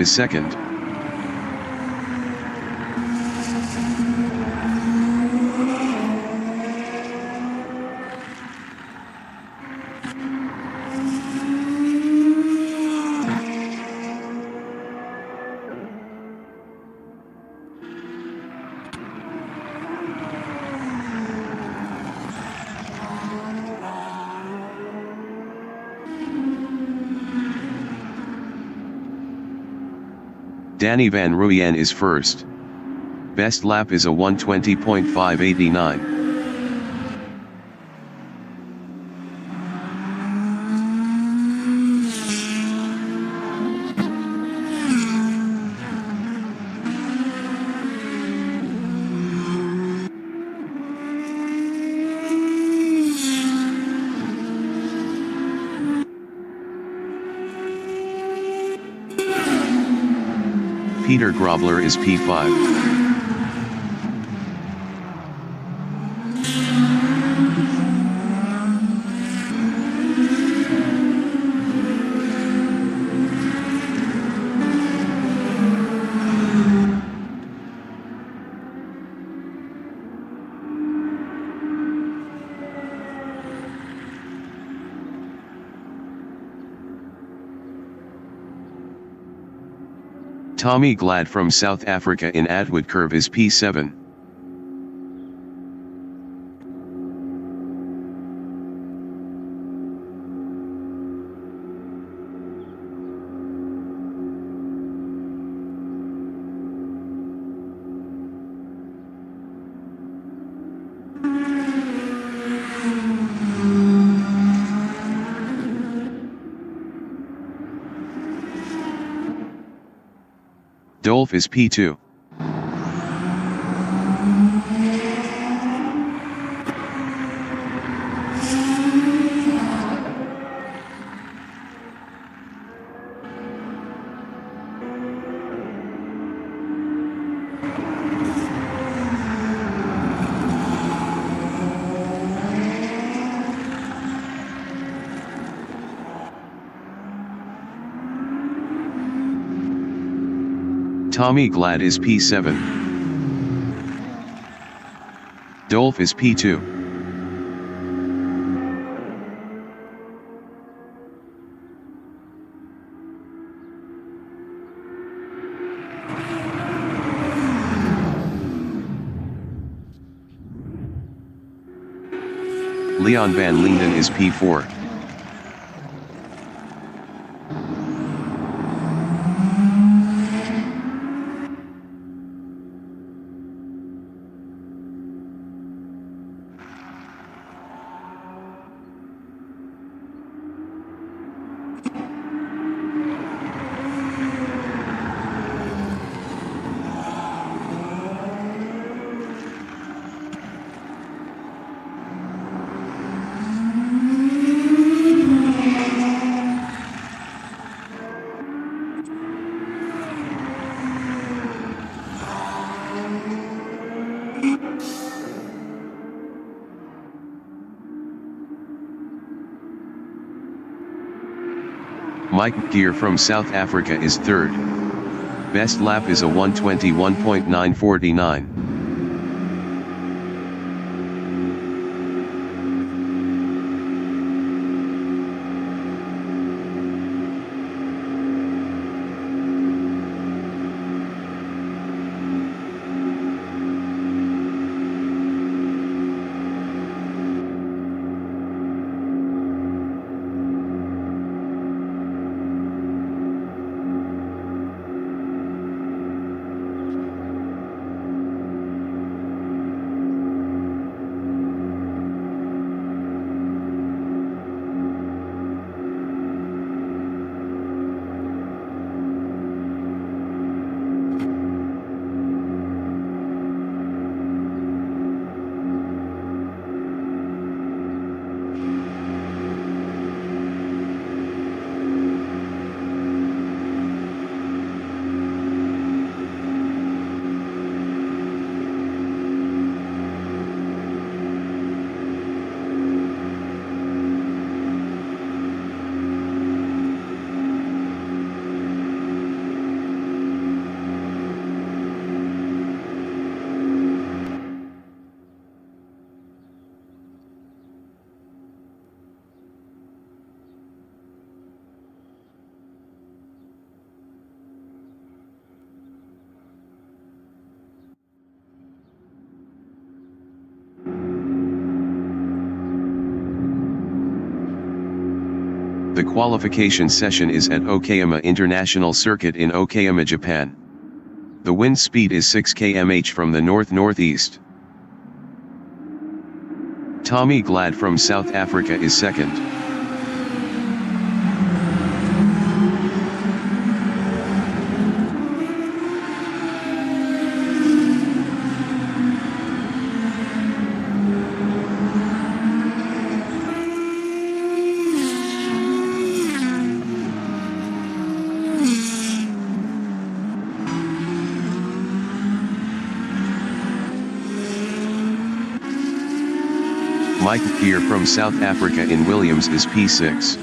is second. Danny Van Ruyen is first. Best lap is a 1:20.589. Peter Grobler is P5. Tommy Glad from South Africa in Atwood Curve is P7. Dolph is P2. Tommy Glad is P7. Dolph is P2. Leon Van Linden is P4. Mike Gear from South Africa is third. Best lap is a 1:21.949. The qualification session is at Okayama International Circuit in Okayama, Japan. The wind speed is 6 km/h from the north-northeast. Tommy Glad from South Africa is second. Mike Keir from South Africa in Williams is P6.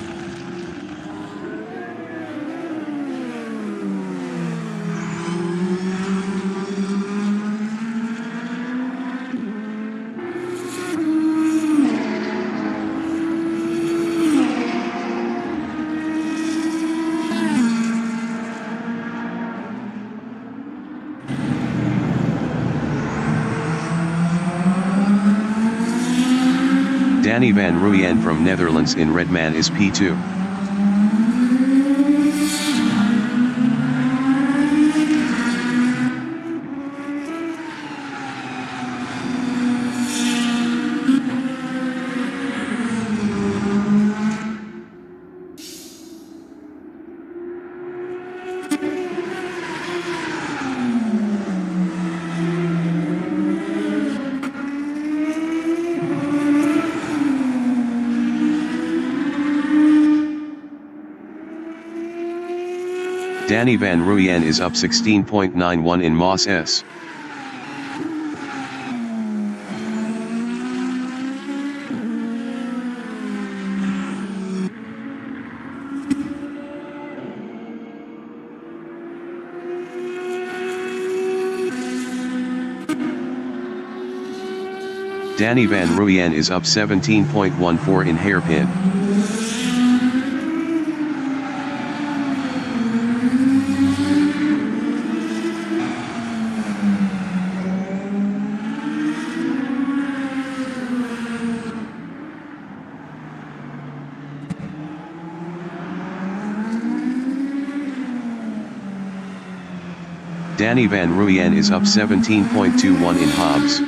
Danny van Rooyen from Netherlands in Redman is P2. Danny van Rooyen is up 16.91 in Moss S. Danny van Rooyen is up 17.14 in hairpin. Danny van Rooyen is up 17.21 in Hobbs.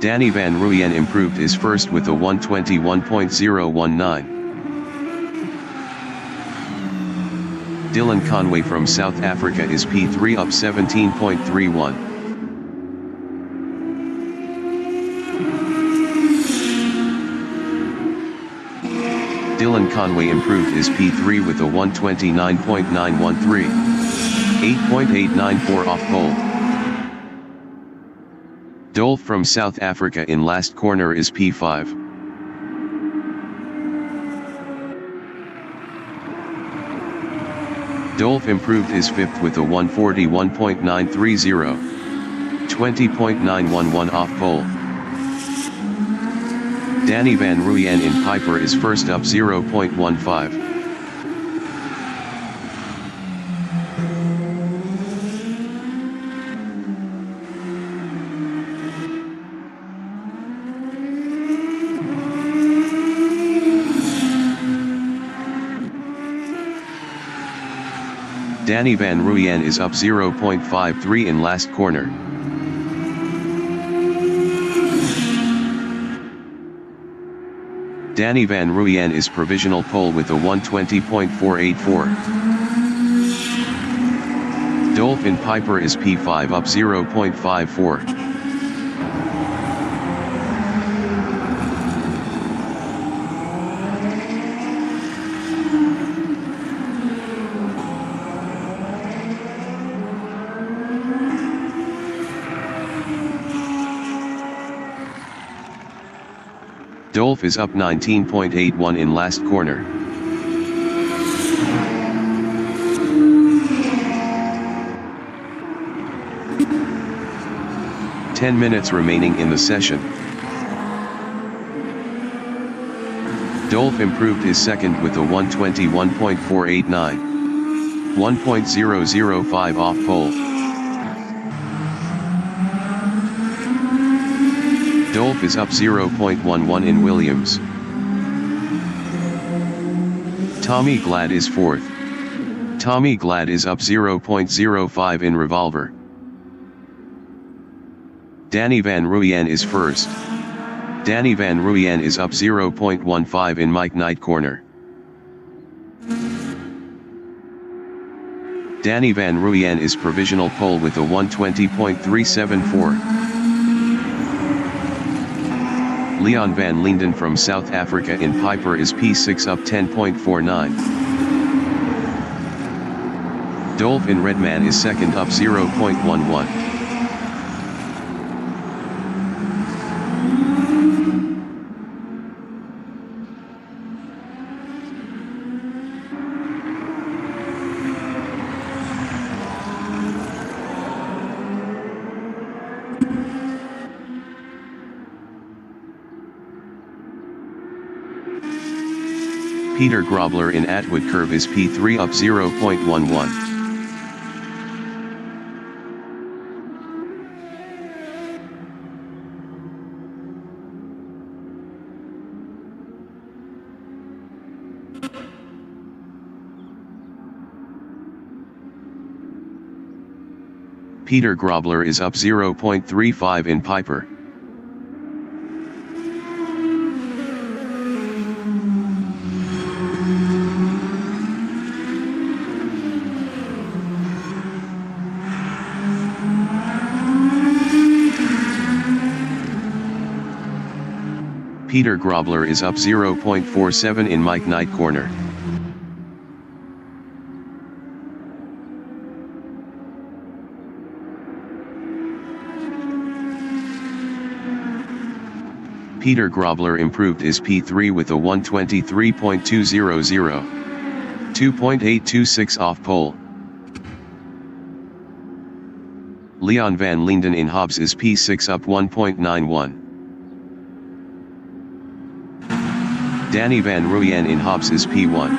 Danny van Rooyen improved his first with a 121.019. Dylan Conway from South Africa is P3 up 17.31. Dylan Conway improved his P3 with a 129.913. 8.894 off pole. Dolph from South Africa in last corner is P5. Dolph improved his fifth with a 141.930. 20.911 off pole. Danny van Rooyen in Piper is first up 0.15. Danny van Rooyen is up 0.53 in last corner. Danny van Rooyen is provisional pole with a 120.484. Dolph in Piper is P5 up 0.54. Dolph is up 19.81 in last corner. "10 minutes remaining in the session. Dolph improved his second with a 121.489. 1.005 off pole. Dolph is up 0.11 in Williams. Tommy Glad is fourth. Tommy Glad is up 0.05 in Revolver. Danny Van Ruyen is first. Danny Van Ruyen is up 0.15 in Mike Knight Corner. Danny Van Ruyen is provisional pole with a 120.374. Leon van Linden from South Africa in Piper is P6 up 10.49. Dolph in Redman is second up 0.11. Peter Grobler in Atwood Curve is P3 up 0.11. Peter Grobler is up 0.35 in Piper. Peter Grobler is up 0.47 in Mike Knight Corner. Peter Grobler improved his P3 with a 123.200. 2.826 off pole. Leon van Linden in Hobbs is P6 up 1.91. Danny Van Ruyen in Hobbs is P1.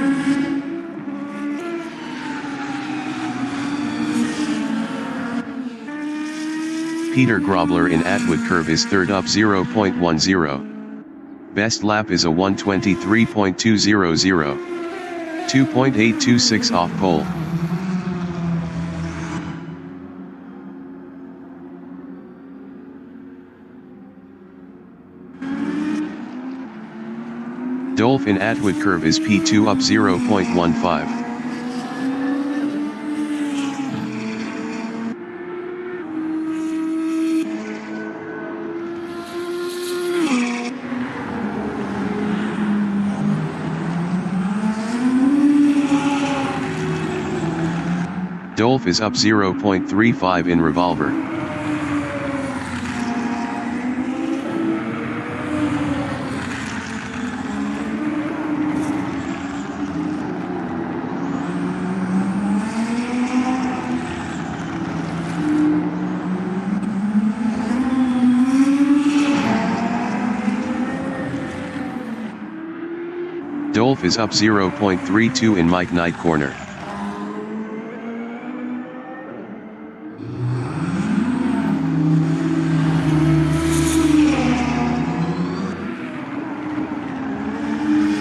Peter Grobler in Atwood Curve is third up 0.10. Best lap is a 123.200. 2.826 off pole. Dolph in Atwood Curve is P2 up 0.15. Dolph is up 0.35 in Revolver. Dolph is up 0.32 in Mike Knight Corner.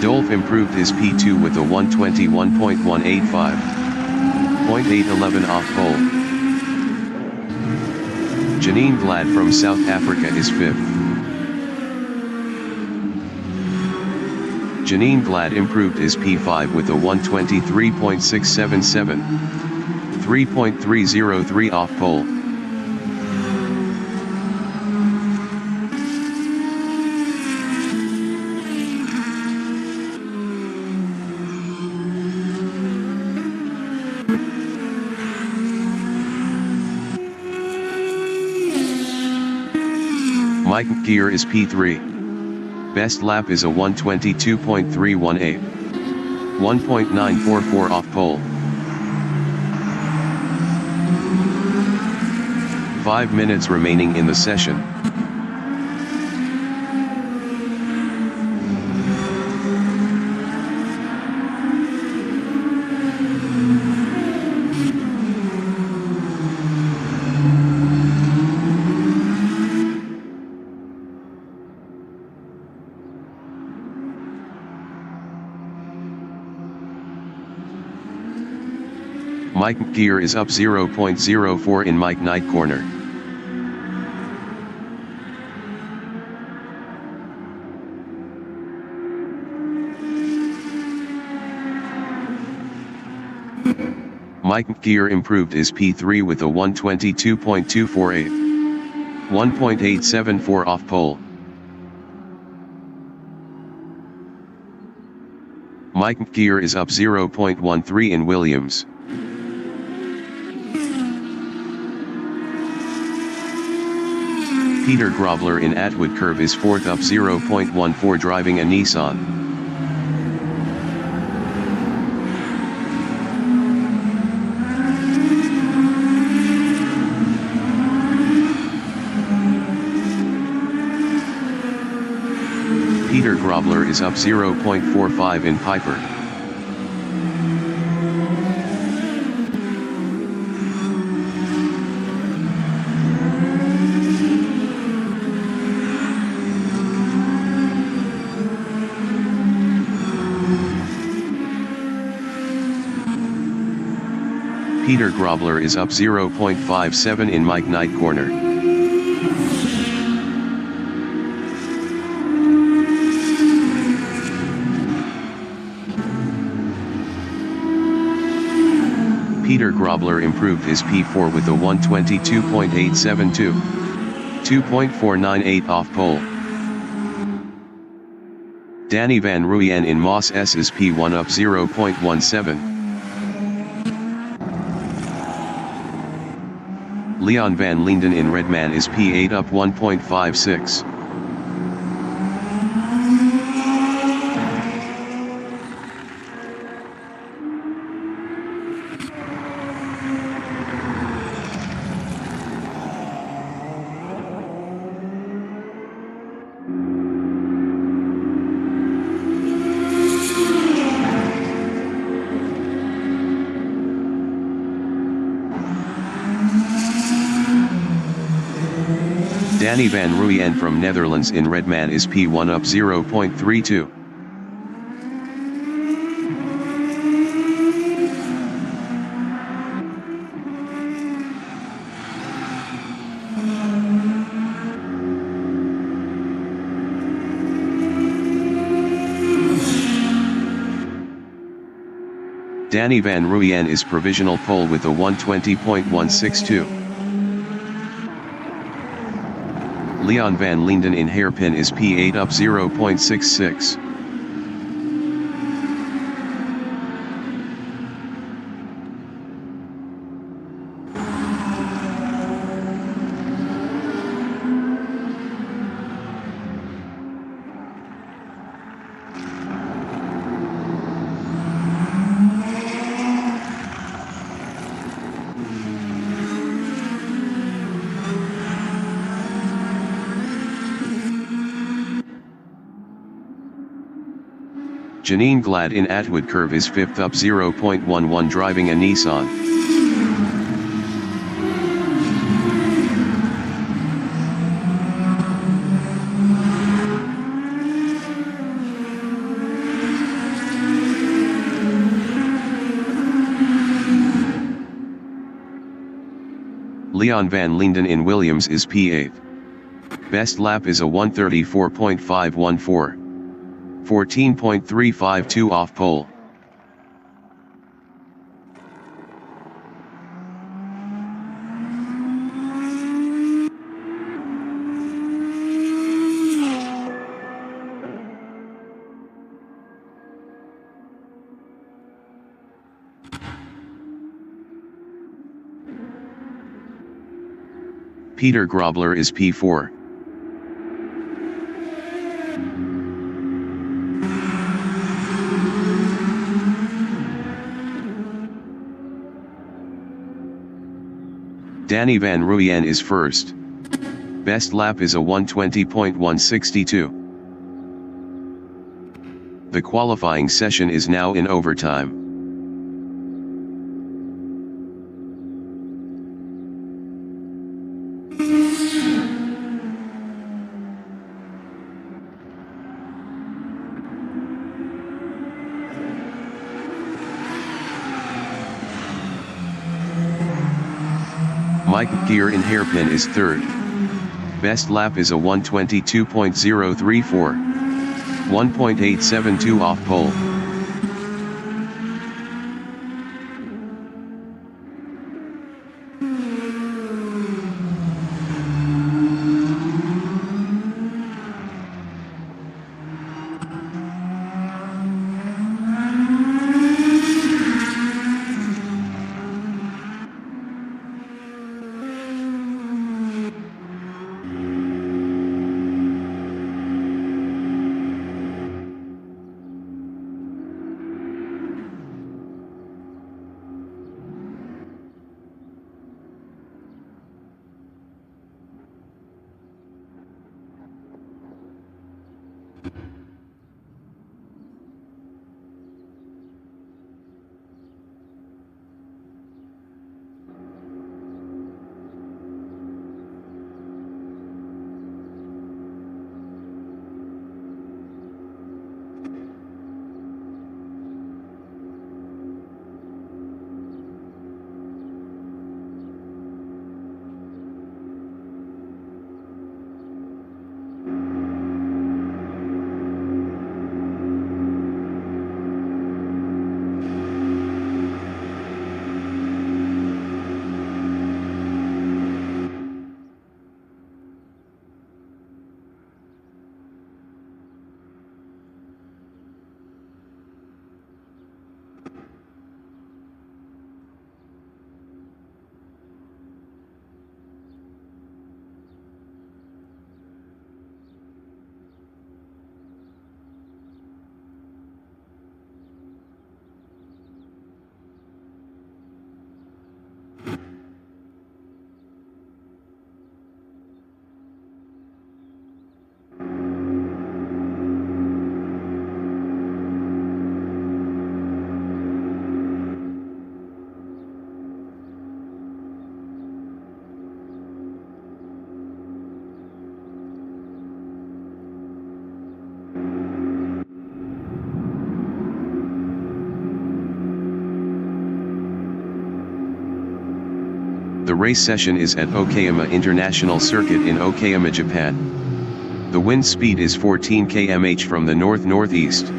Dolph improved his P2 with a 121.185. 0.811 off pole. Janine Glad from South Africa is fifth. Janine Glad improved his P5 with a 123.677. 3.303 off pole. Mike Gear is P3. Best lap is a 122.318. 1.944 off pole. 5 minutes remaining in the session. Mike gear is up 0.04 in Mike night corner. Mike gear improved his P3 with a 122.248. 1.874 off pole. Mike gear is up 0.13 in Williams. Peter Grobler in Atwood Curve is fourth up 0.14 driving a Nissan. Peter Grobler is up 0.45 in Piper. Peter Grobler is up 0.57 in Mike Knight corner. Peter Grobler improved his P4 with a 122.872. 2.498 off pole. Danny Van Ruyen in Moss S's P1 up 0.17. Leon Van Linden in Redman is P8 up 1.56. Danny Van Ruyen from Netherlands in Redman is P1 up 0.32. Danny Van Ruyen is provisional pole with a 120.162. Leon Van Linden in Hairpin is P8 up 0.66. Janine Glad in Atwood Curve is fifth up 0.11 driving a Nissan. Leon Van Linden in Williams is P8. Best lap is a 134.514. 14.352 off pole. Peter Grobler is P4. Danny Van Ruyen is first. Best lap is a 120.162. The qualifying session is now in overtime. Mike Gear in hairpin is third. Best lap is a 1:22.034. 1.872 off pole. The race session is at Okayama International Circuit in Okayama, Japan. The wind speed is 14 km/h from the north-northeast.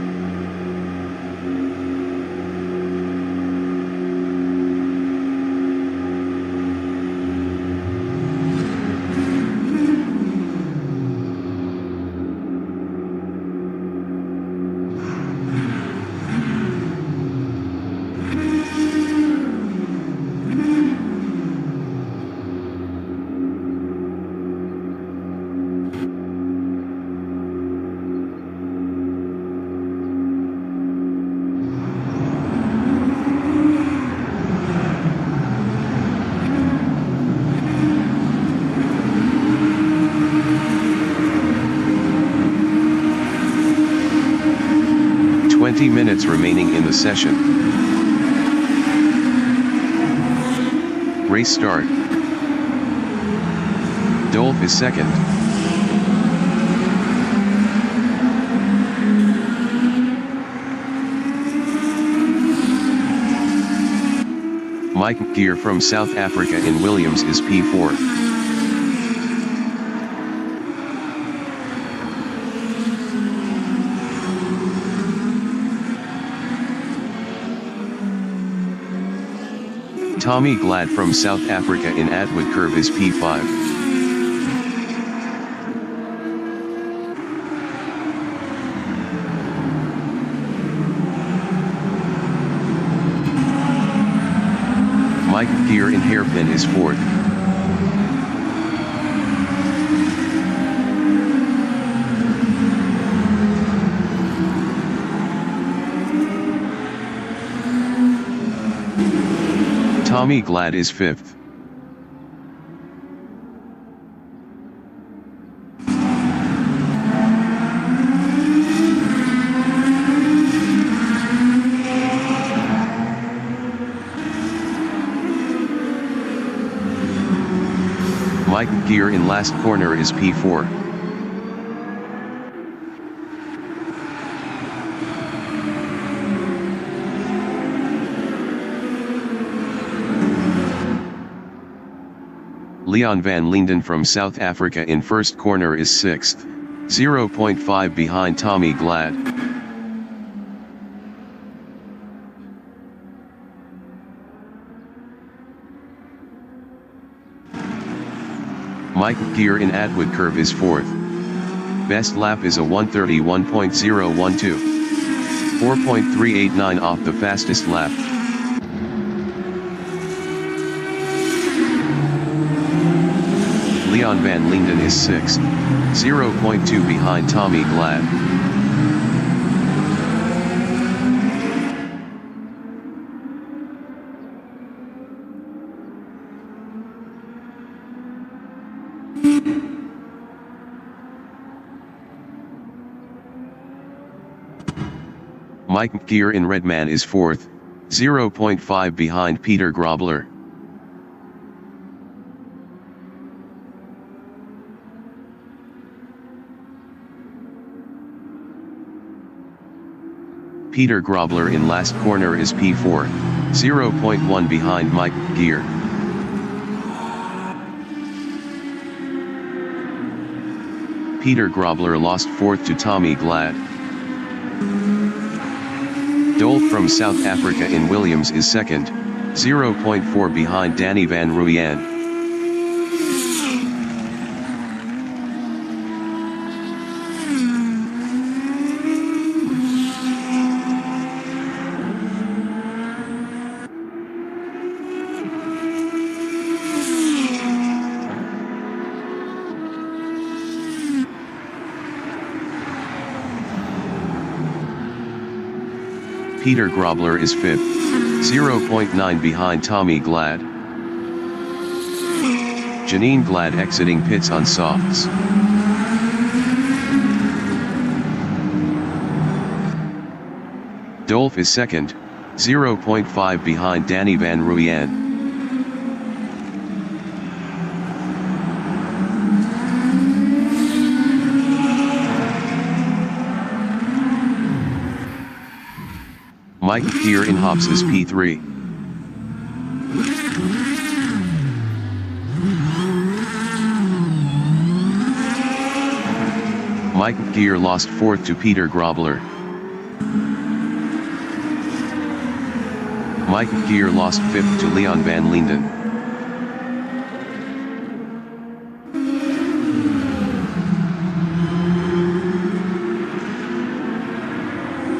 Minutes remaining in the session. Race start. Dolph is second. Mike Gear from South Africa in Williams is P4. Tommy Glad from South Africa in Atwood Curve is P5. Mike Gear in Hairpin is fourth. Tommy Glad is fifth. Mike Gear in last corner is P4. Leon van Linden from South Africa in first corner is 6th, 0.5 behind Tommy Glad. Mike Gear in Atwood Curve is 4th. Best lap is a 1:31.012. 4.389 off the fastest lap. Leon van Linden is 6th, 0.2 behind Tommy Glad. Mike Gear in Redman is 4th, 0.5 behind Peter Grobler. Peter Grobler in last corner is P4, 0.1 behind Mike Gear. Peter Grobler lost 4th to Tommy Glad. Dolf from South Africa in Williams is 2nd, 0.4 behind Danny van Rooyen. Peter Grobler is 5th, 0.9 behind Tommy Glad. Janine Glad exiting pits on softs. Dolf is 2nd, 0.5 behind Danny van Rooyen. Mike Gear in Hobbs is P3. Mike Gear lost 4th to Peter Grobler. Mike Gear lost 5th to Leon van Linden.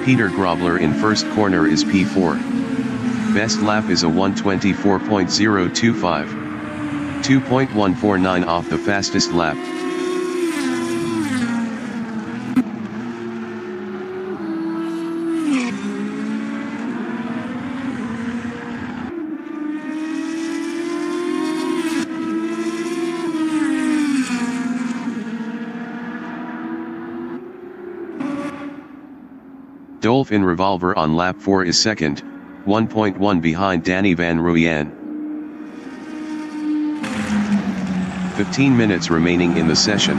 Peter Grobler in first corner is P4. Best lap is a 1:24.025. 2.149 off the fastest lap. Dolf in Revolver on lap 4 is 2nd, 1.1 behind Danny van Rooyen. 15 minutes remaining in the session.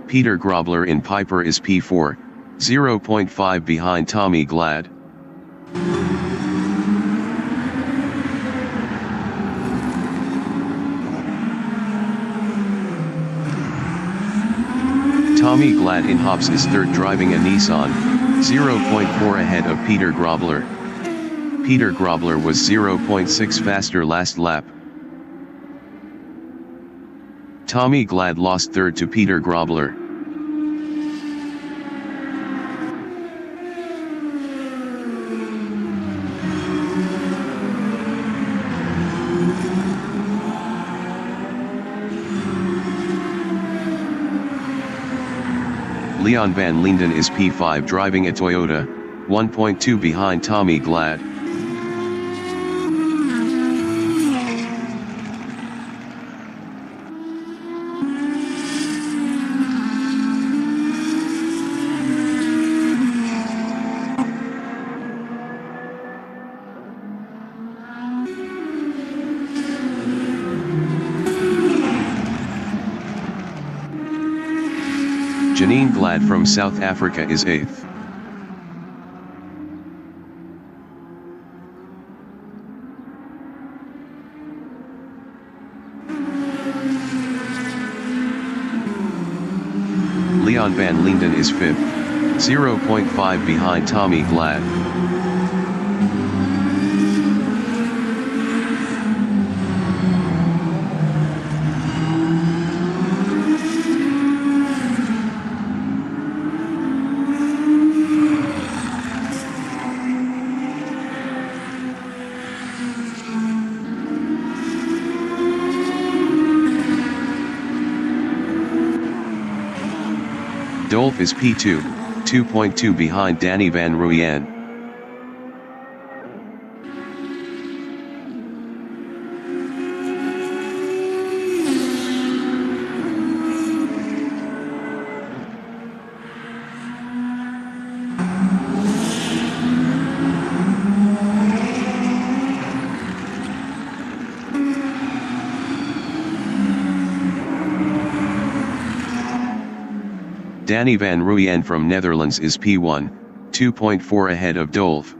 Peter Grobler in Piper is P4, 0.5 behind Tommy Glad. Tommy Glad in Hobbs is 3rd driving a Nissan, 0.4 ahead of Peter Grobler. Peter Grobler was 0.6 faster last lap. Tommy Glad lost 3rd to Peter Grobler. Leon van Linden is P5 driving a Toyota, 1.2 behind Tommy Glad. Janine Glad from South Africa is 8th. Leon van Linden is 5th, 0.5 behind Tommy Glad. Dolf is P2, 2.2 behind Danny van Rooyen. Danny van Rooyen from Netherlands is P1, 2.4 ahead of Dolf.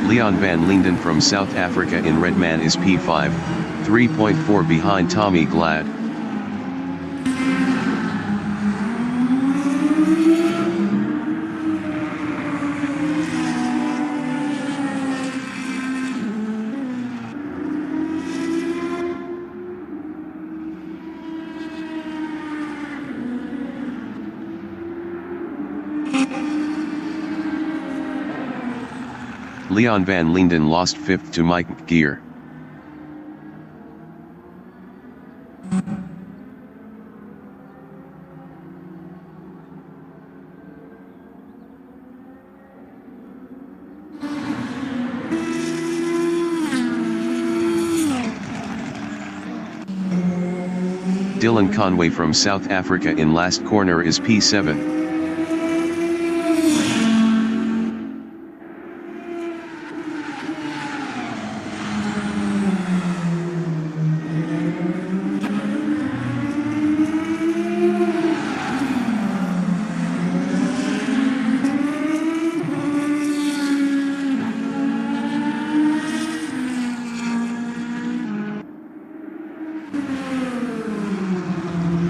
Leon van Linden from South Africa in Redman is P5, 3.4 behind Tommy Glad. Leon van Linden lost 5th to Mike Gear. Dylan Conway from South Africa in last corner is P7.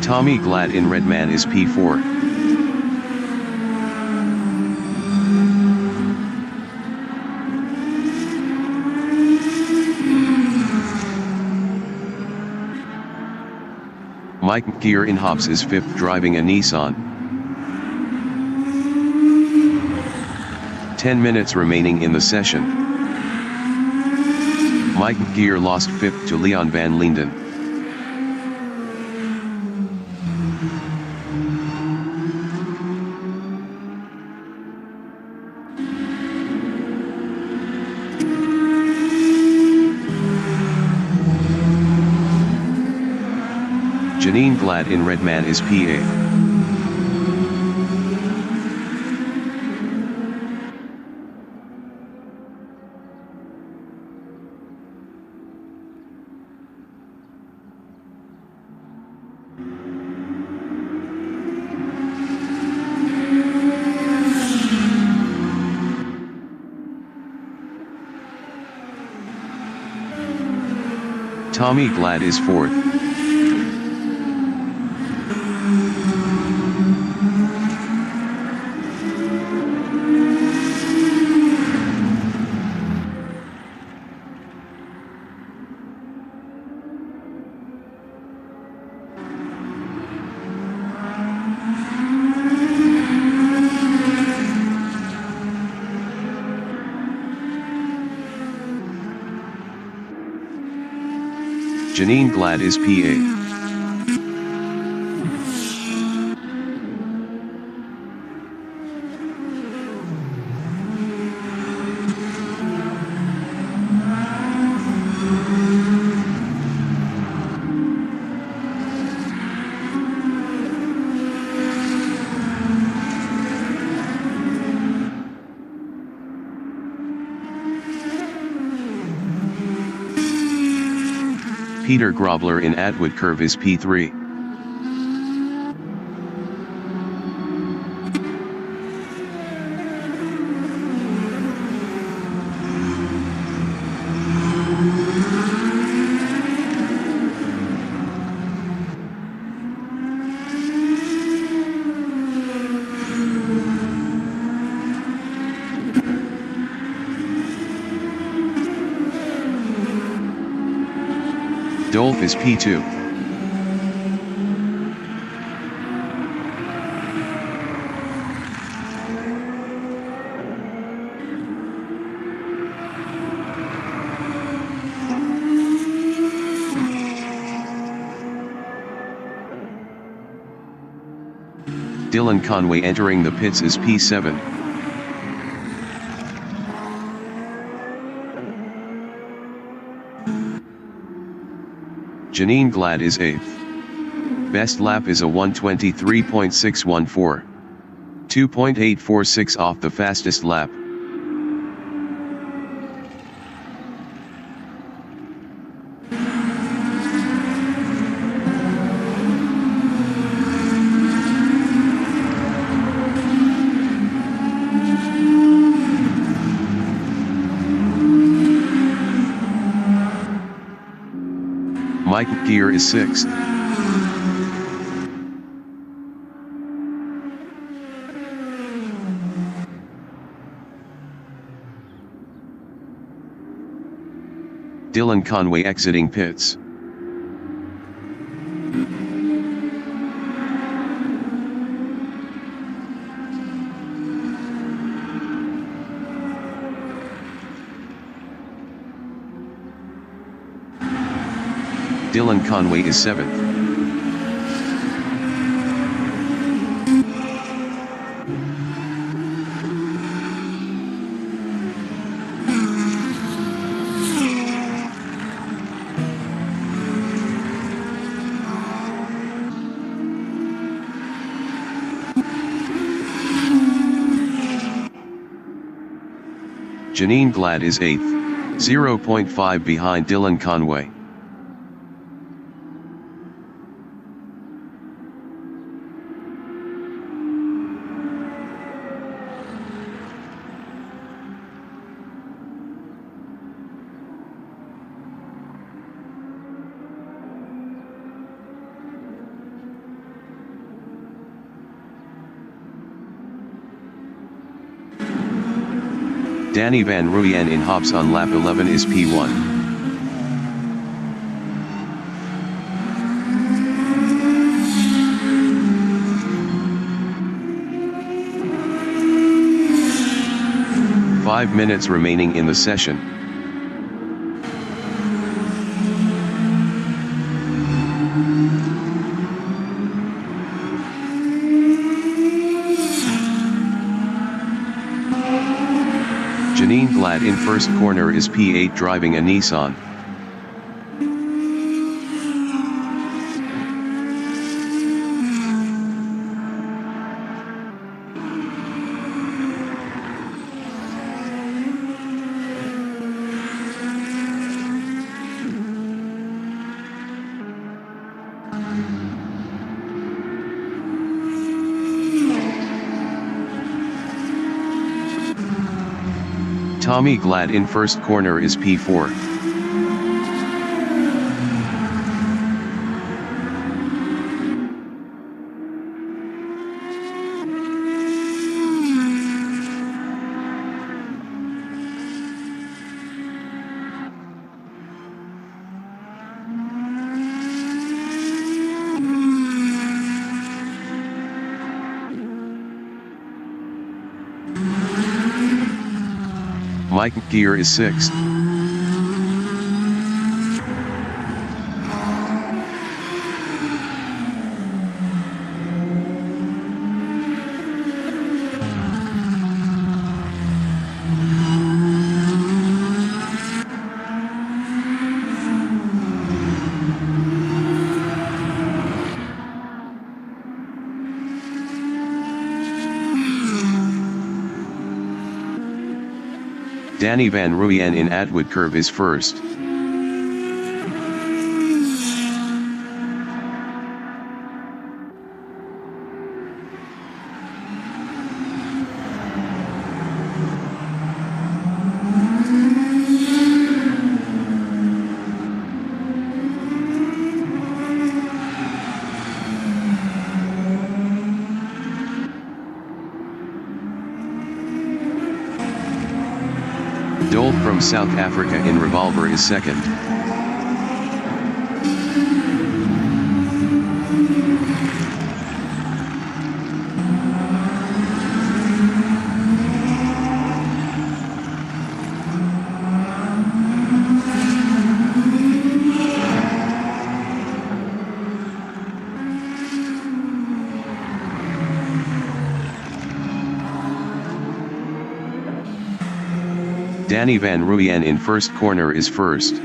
Tommy Glad in Redman is P4. Mike Gear in Hobbs is 5th driving a Nissan. 10 minutes remaining in the session. Mike Gear lost 5th to Leon van Linden. Janine Glad in Redman is P8. Tommy Glad is 4th. Janine Glad is P8. Peter Grobler in Atwood Curve is P3. Dolph is P2. Dylan Conway entering the pits is P7. Janine Glad is 8th. Best lap is a 1:23.614. 2.846 off the fastest lap. Mike Gear is 6th. Dylan Conway exiting pits. Dylan Conway is 7th. Janine Glad is 8th, 0.5 behind Dylan Conway. Danny Van Ruyen in Hobbs on lap 11 is P1. Five minutes remaining in the session. Janine Glad in first corner is P8 driving a Nissan. Tommy Glad in first corner is P4. Mike Gear is 6th. Danny Van Ruyen in Atwood Curve is first. Dole from South Africa in Revolver is second. Danny van Rooyen in first corner is first.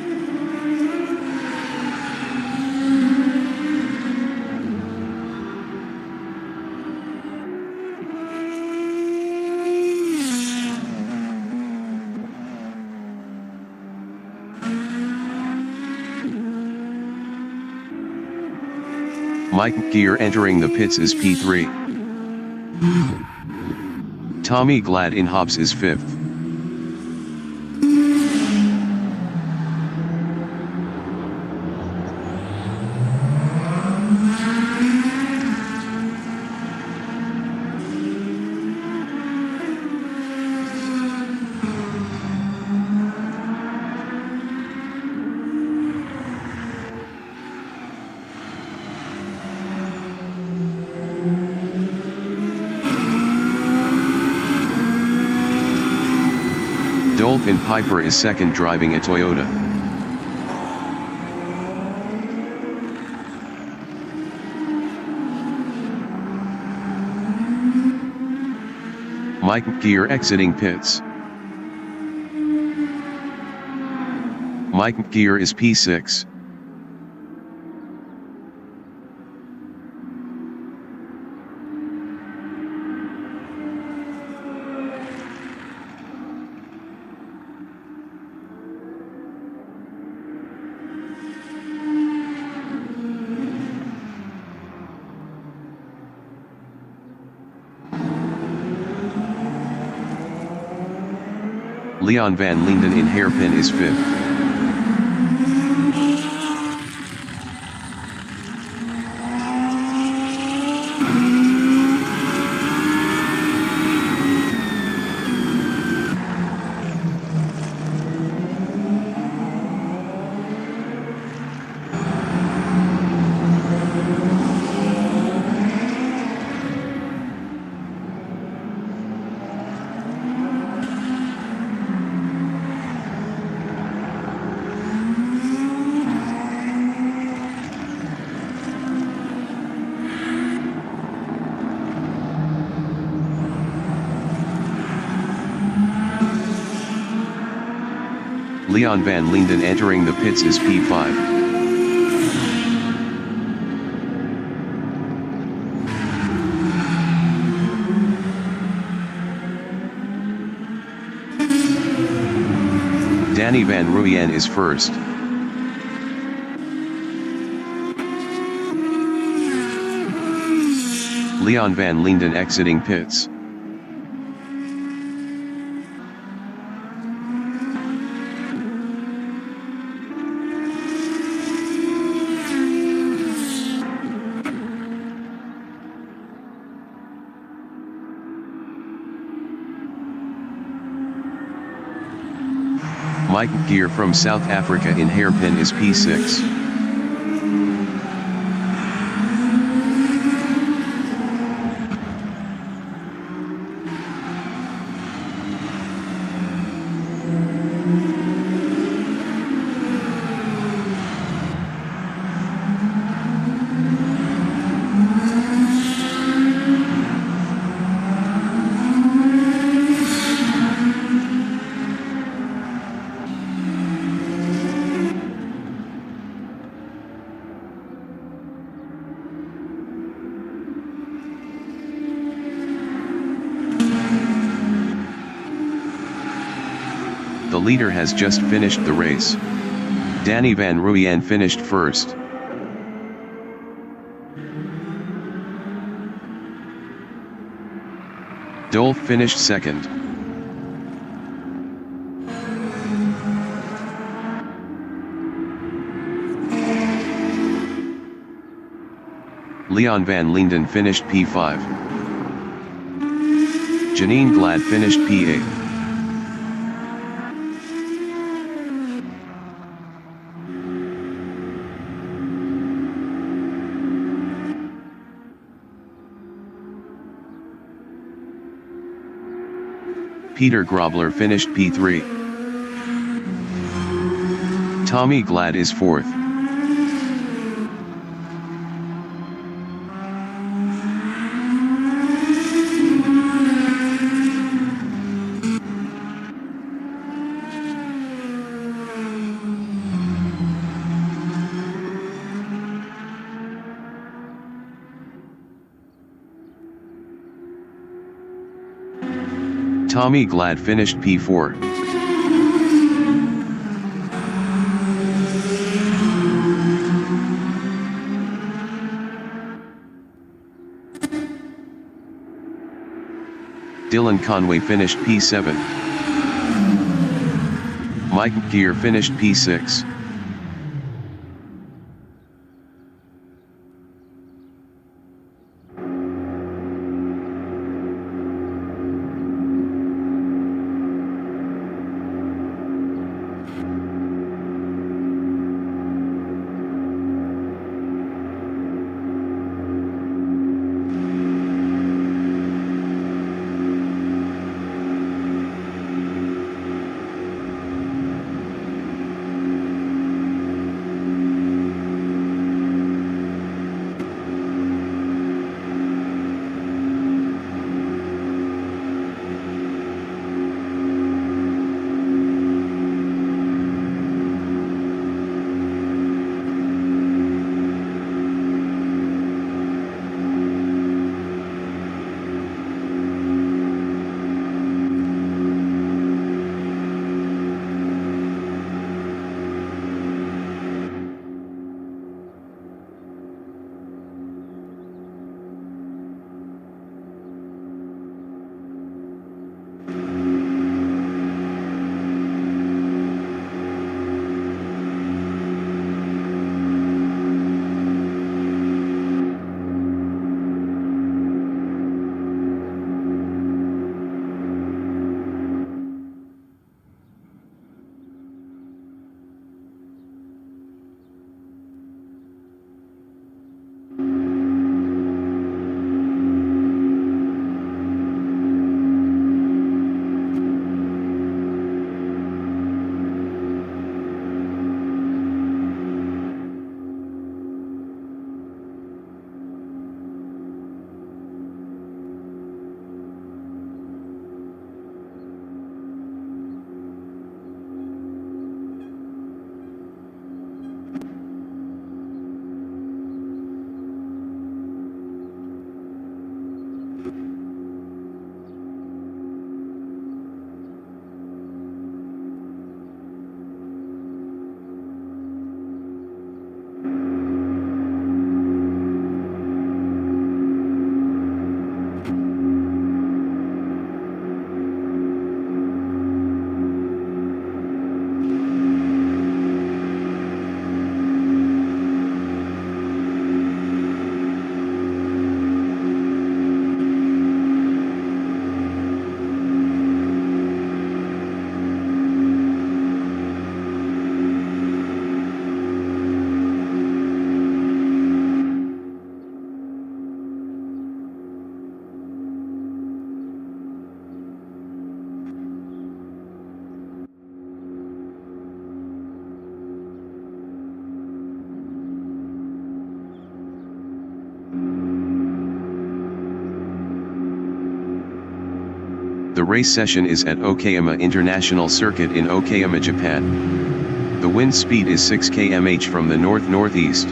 Mike Gear entering the pits is P3. Tommy Glad in Hobbs is fifth. Dolphin Piper is second driving a Toyota. Mike Gear exiting pits. Mike Gear is P6. Leon van Linden in hairpin is fifth. Leon van Linden entering the pits is P5. Danny van Rooyen is first. Leon van Linden exiting pits. Mike Gear from South Africa in hairpin is P6. The leader has just finished the race. Danny van Rooyen finished first. Dolph finished second. Leon van Linden finished P5. Janine Glad finished P8. Peter Grobler finished P3. Tommy Glad is 4th. Tommy Glad finished P4. Dylan Conway finished P7. Mike Gear finished P6. The race session is at Okayama International Circuit in Okayama, Japan. The wind speed is 6 km/h from the north-northeast.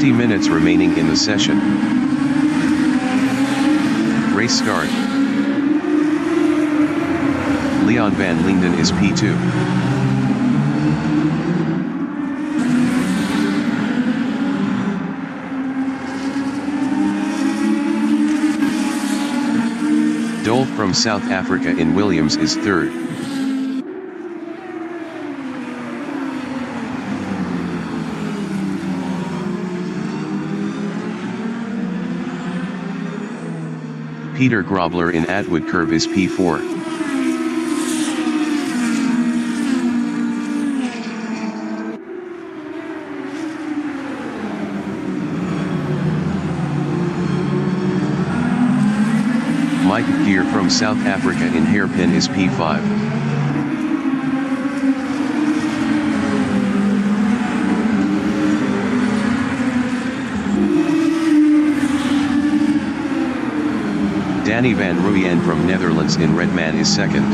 Minutes remaining in the session. Race start. Leon van Linden is P2. from South Africa in Williams is third. Peter Grobler in Atwood Curve is P4. Mike Gear from South Africa in Hairpin is P5. Danny van Rooyen from Netherlands in Redman is second.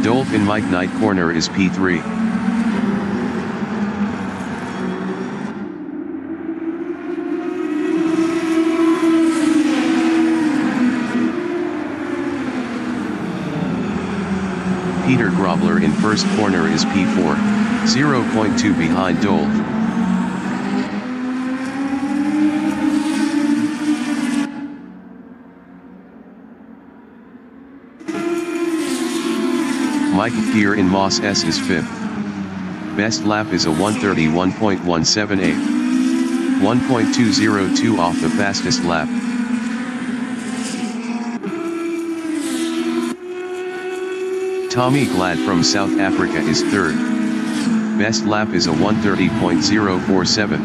Dolphin Mike Knight Corner is P3. Peter Grobler in first corner is P4, 0.2 behind Dolph. Mike Gear in Moss S is 5th. Best lap is a 1:31.178. 1.202 off the fastest lap. Tommy Glad from South Africa is 3rd. Best lap is a 1:30.047.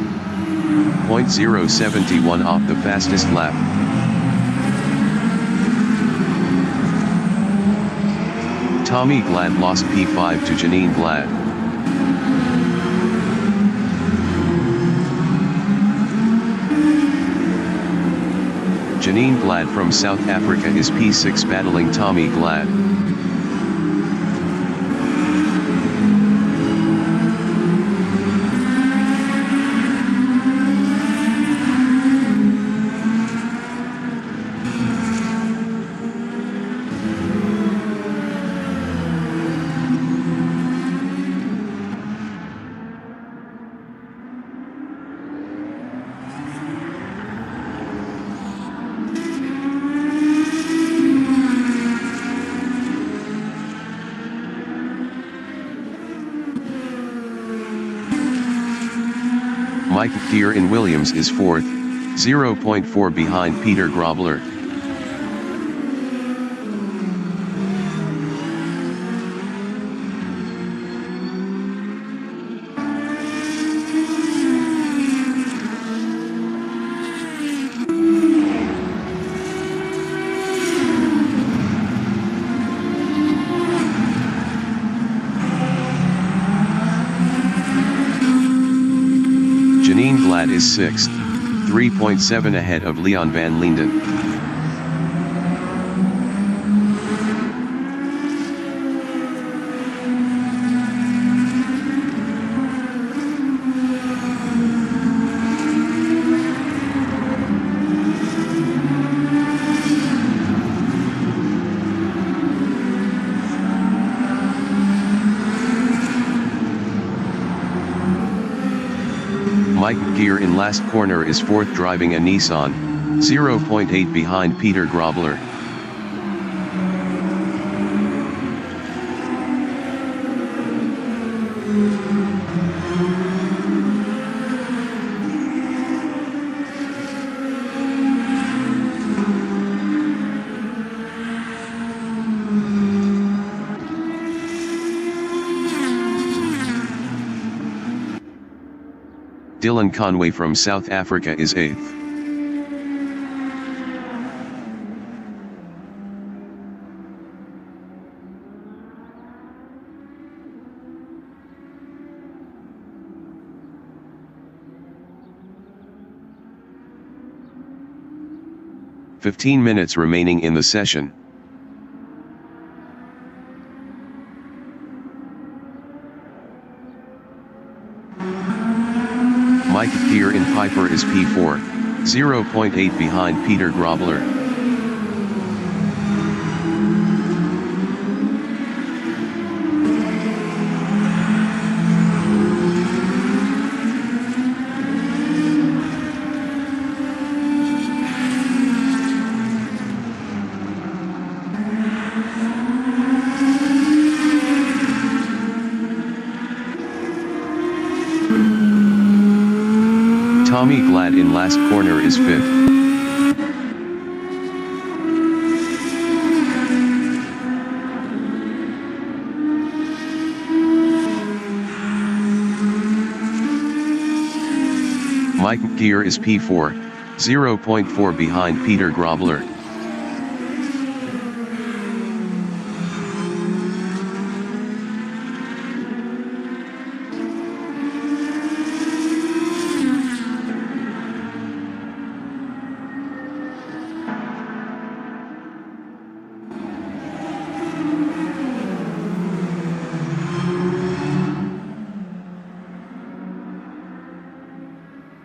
0.071 off the fastest lap. Tommy Glad lost P5 to Janine Glad. Janine Glad from South Africa is P6 battling Tommy Glad. Mike Gear in Williams is 4th, 0.4 behind Peter Grobler. Janine Glad is 6th, 3.7 ahead of Leon van Linden. Mike Gear in last corner is 4th driving a Nissan, 0.8 behind Peter Grobler. Dylan Conway from South Africa is 8th. "15 minutes remaining in the session. Mike Gear in Piper is P4, 0.8 behind Peter Grobler. Tommy Glad in last corner is 5th. Mike Gear is P4, 0.4 behind Peter Grobler.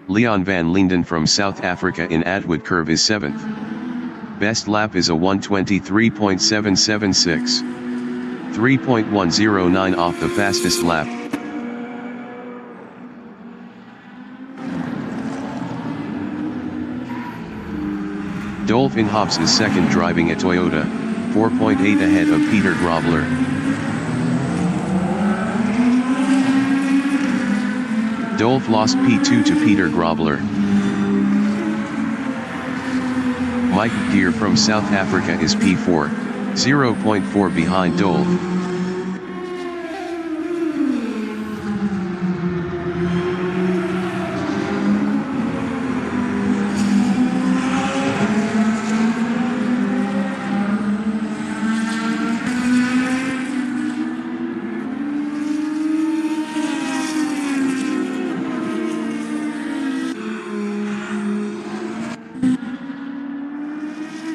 Leon van Linden from South Africa in Atwood Curve is 7th. Best lap is a 1:23.776. 3.109 off the fastest lap. Dolphin Hobbs is 2nd driving a Toyota, 4.8 ahead of Peter Grobler. Dolph lost P2 to Peter Grobler. Mike Gear from South Africa is P4, 0.4 behind Dolph.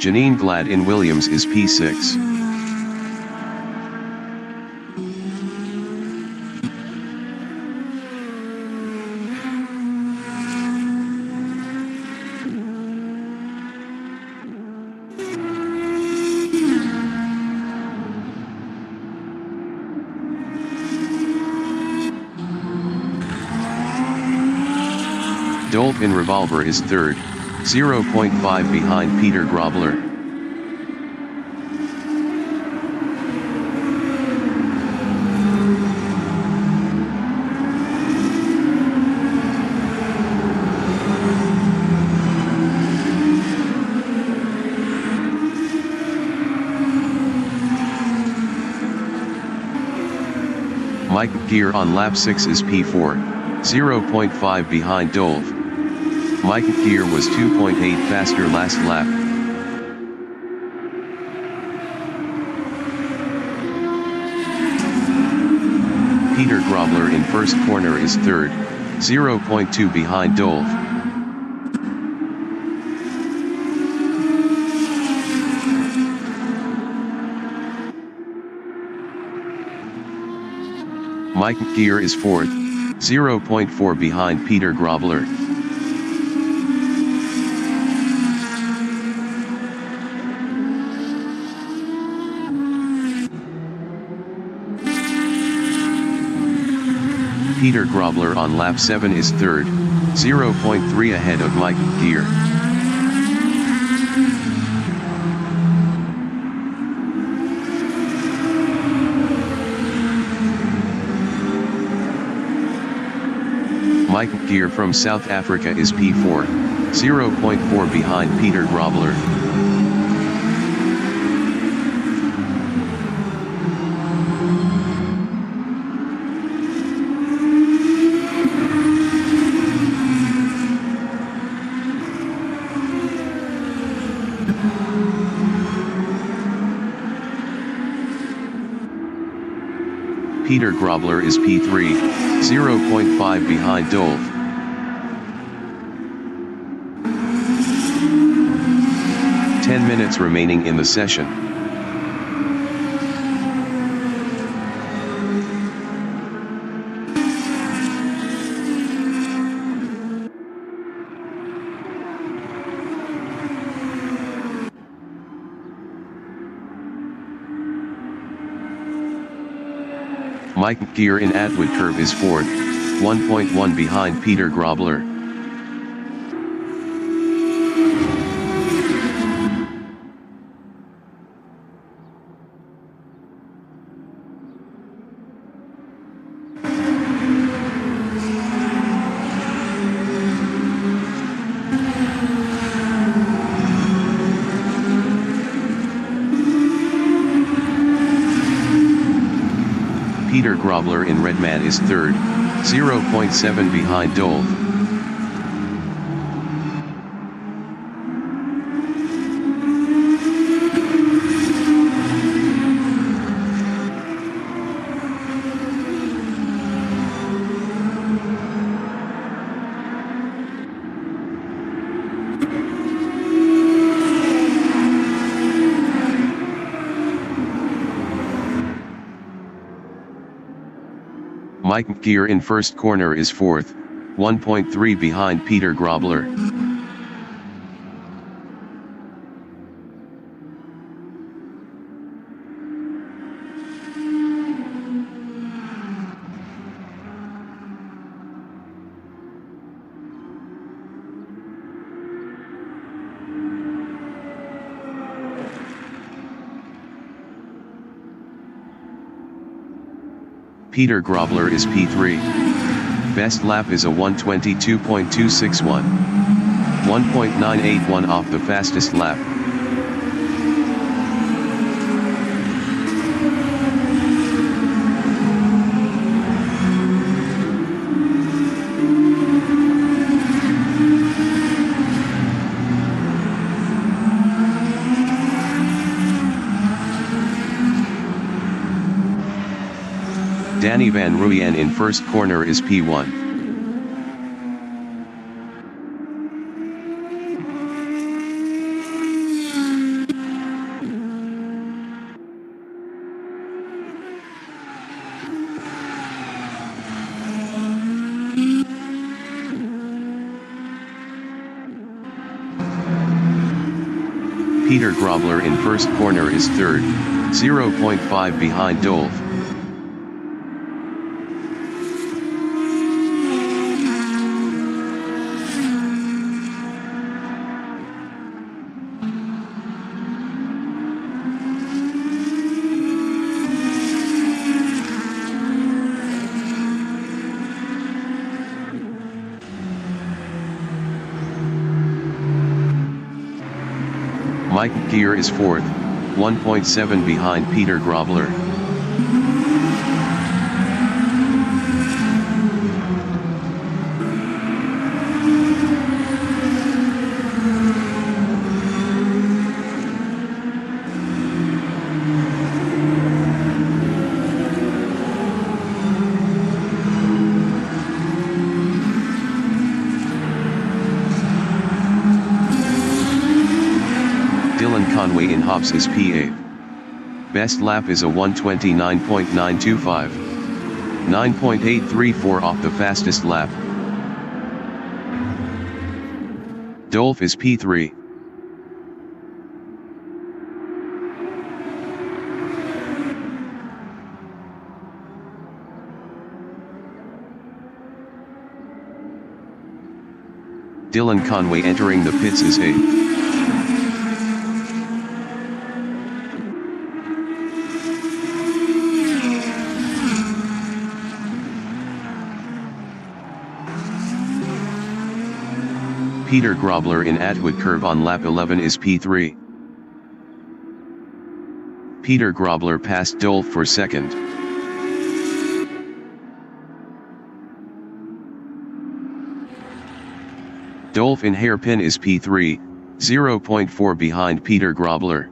Janine Glad in Williams is P6. Dolphin Revolver is 3rd, 0.5 behind Peter Grobler. Mike Gear on lap 6 is P4, 0.5 behind Dolph. Mike Gear was 2.8 faster last lap. Peter Grobler in first corner is 3rd, 0.2 behind Dolph. Mike Gear is 4th, 0.4 behind Peter Grobler. Peter Grobler on lap 7 is 3rd, 0.3 ahead of Mike Gear. Mike Gear from South Africa is P4, 0.4 behind Peter Grobler. Peter Grobler is P3, 0.5 behind Dolph. Ten minutes remaining in the session. Mike Gear in Atwood Curve is 4th, 1.1 behind Peter Grobler. Grobler in Redman is third, 0.7 behind Dolph. Mike Gear in first corner is fourth, 1.3 behind Peter Grobler. Peter Grobler is P3. Best lap is a 1:22.261. 1.981 off the fastest lap. Danny Van Ruyen in first corner is P1. Peter Grobler in first corner is third, 0.5 behind Dolph. Mike Gear is fourth, 1.7 behind Peter Grobler. Conway in Hobbs is P8. Best lap is a 1:29.925. 9.834 off the fastest lap. Dolph is P3. Dylan Conway entering the pits is 8th. Peter Grobler in Atwood Curve on lap 11 is P3. Peter Grobler passed Dolph for second. Dolph in Hairpin is P3, 0.4 behind Peter Grobler.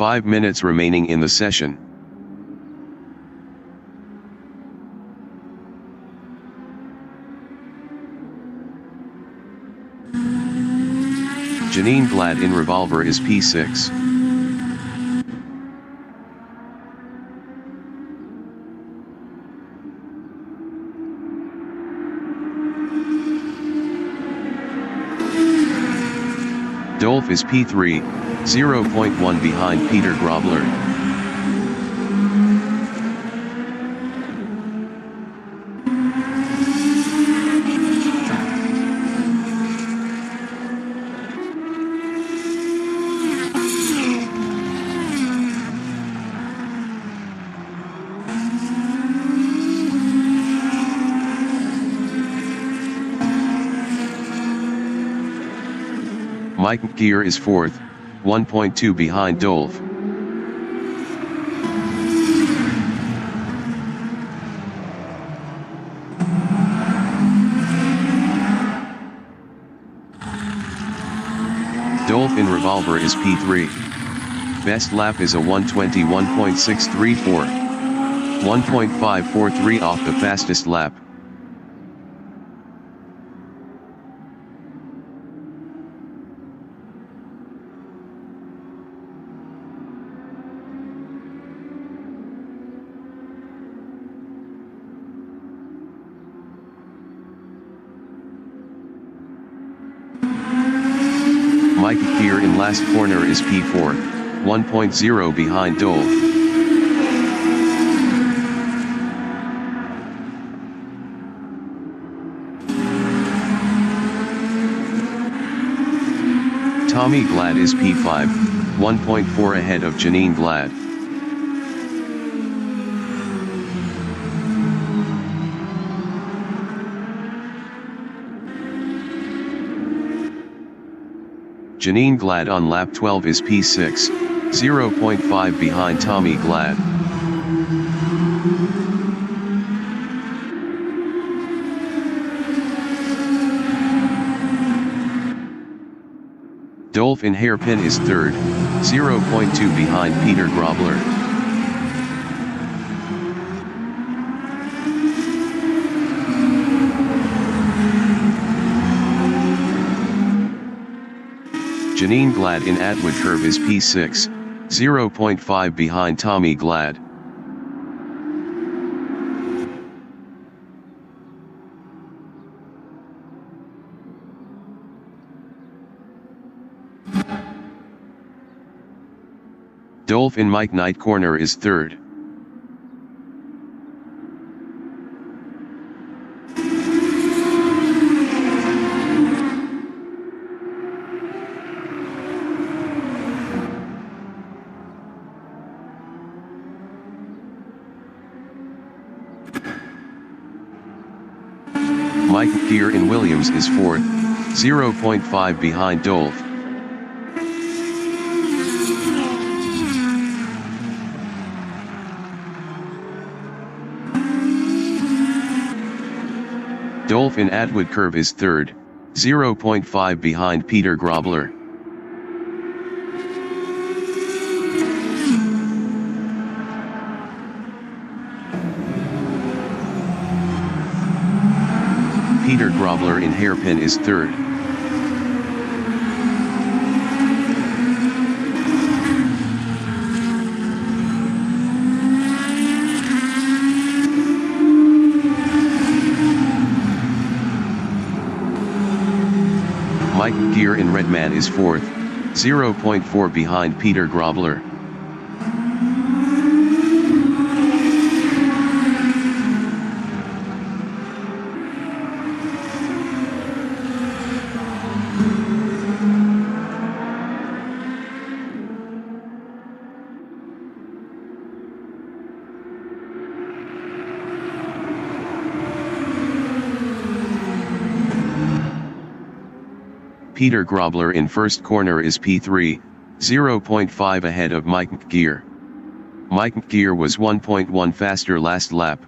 Five minutes remaining in the session. Janine Vlad in Revolver is P6. Dolph is P3, 0.1 behind Peter Grobler. Mike Gear is 4th, 1.2 behind Dolph. Dolph in Revolver is P3. Best lap is a 121.634. 1.543 off the fastest lap. Mike Gear in last corner is P4, 1.0 behind Dolph. Tommy Glad is P5, 1.4 ahead of Janine Glad. Janine Glad on lap 12 is P6, 0.5 behind Tommy Glad. Dolph in hairpin is 3rd, 0.2 behind Peter Grobler. Janine Glad in Atwood Curve is P6, 0.5 behind Tommy Glad. Dolph in Mike Knight corner is 3rd. Mike Gear in Williams is 4th, 0.5 behind Dolph. Dolph in Atwood Curve is 3rd, 0.5 behind Peter Grobler. Peter Grobler in hairpin is 3rd. Mike Gear in Redman is 4th, 0.4 behind Peter Grobler. Peter Grobler in first corner is P3, 0.5 ahead of Mike Gear. Mike Gear was 1.1 faster last lap.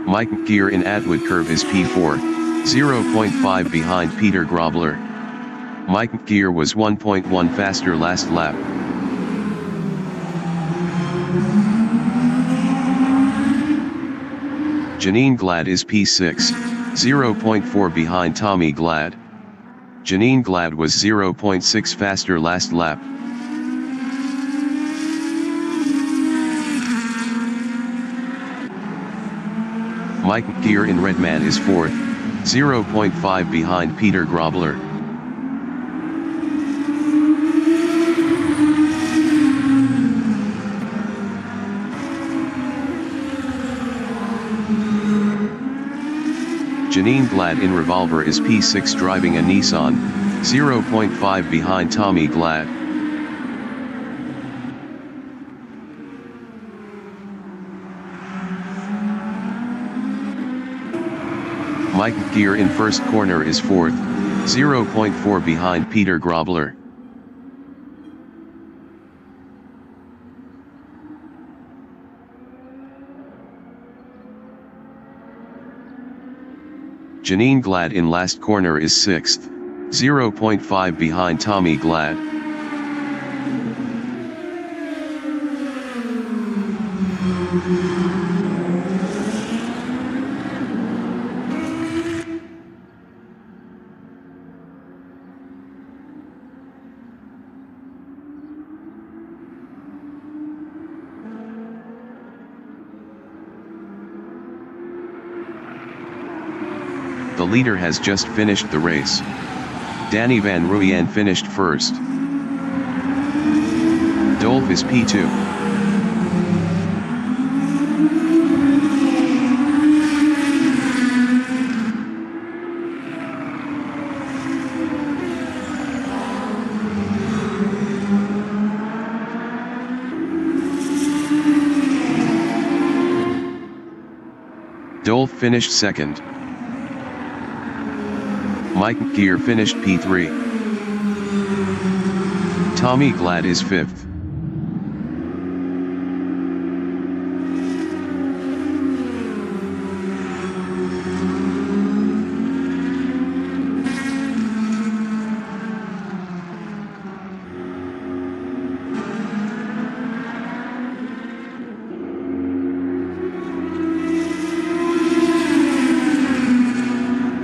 Mike Gear in Atwood Curve is P4, 0.5 behind Peter Grobler. Mike Gear was 1.1 faster last lap. Janine Glad is P6, 0.4 behind Tommy Glad. Janine Glad was 0.6 faster last lap. Mike Gear in Redman is 4th, 0.5 behind Peter Grobler. Janine Glad in Revolver is P6 driving a Nissan, 0.5 behind Tommy Glad. Mike Gear in first corner is fourth, 0.4 behind Peter Grobler. Janine Glad in last corner is sixth, 0.5 behind Tommy Glad. The leader has just finished the race. Danny Van Ruyen finished first. Dolph is P2. Dolph finished second. Mike Gear finished P3. Tommy Glad is fifth.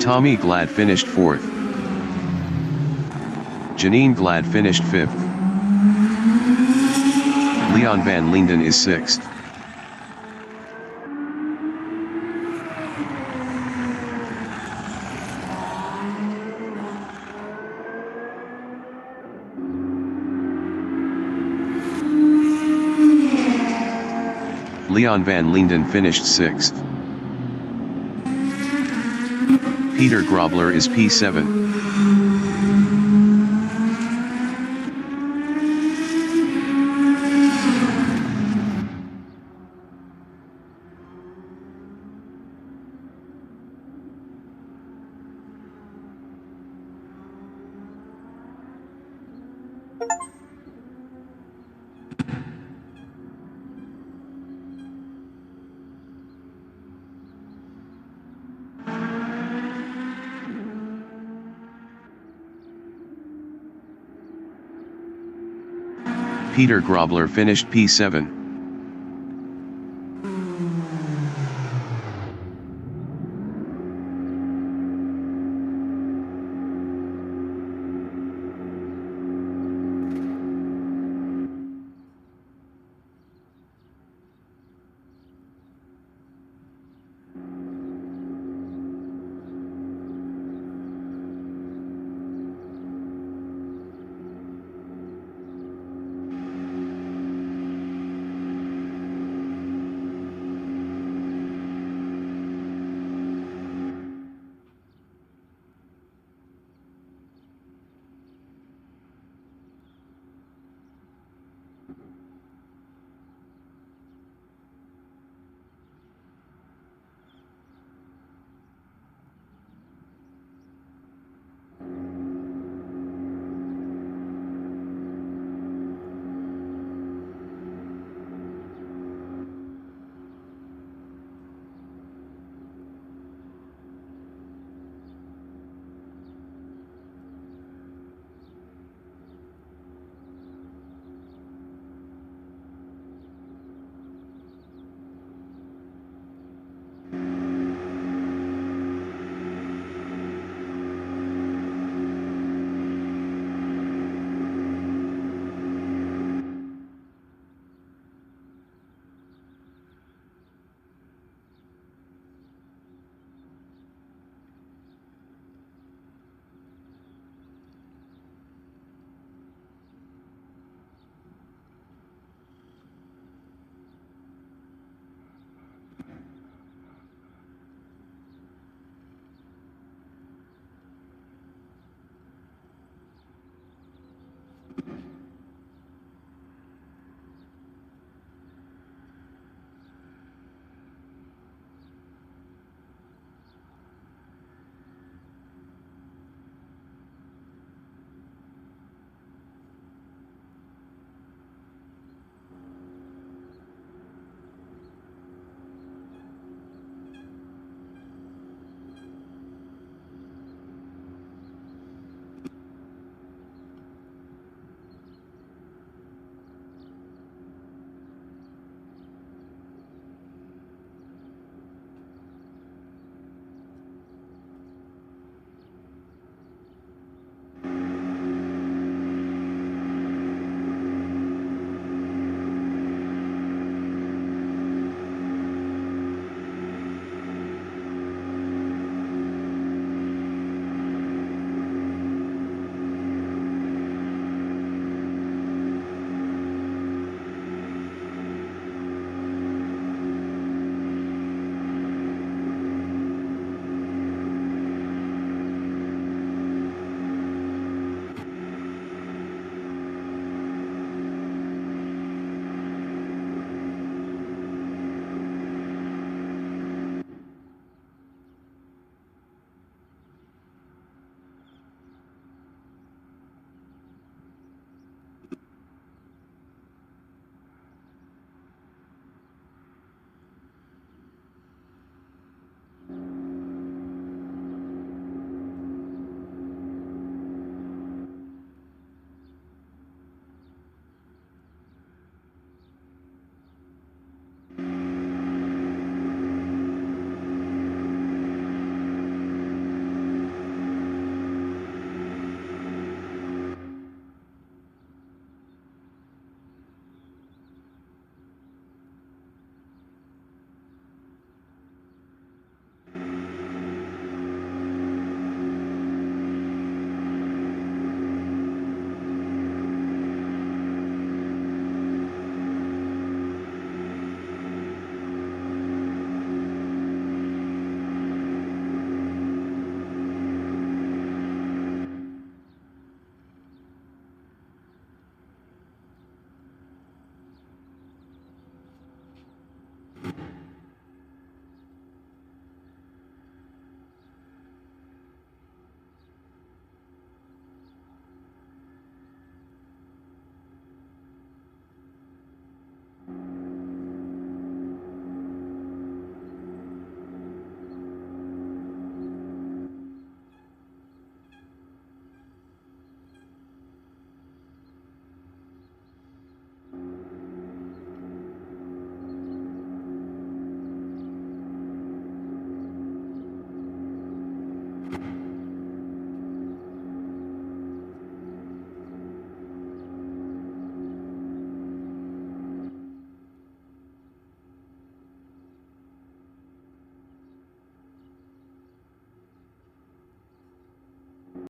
Tommy Glad finished fourth. Janine Glad finished fifth. Leon Van Linden is sixth. Leon Van Linden finished sixth. Peter Grobler is P7. Peter Grobler finished P7.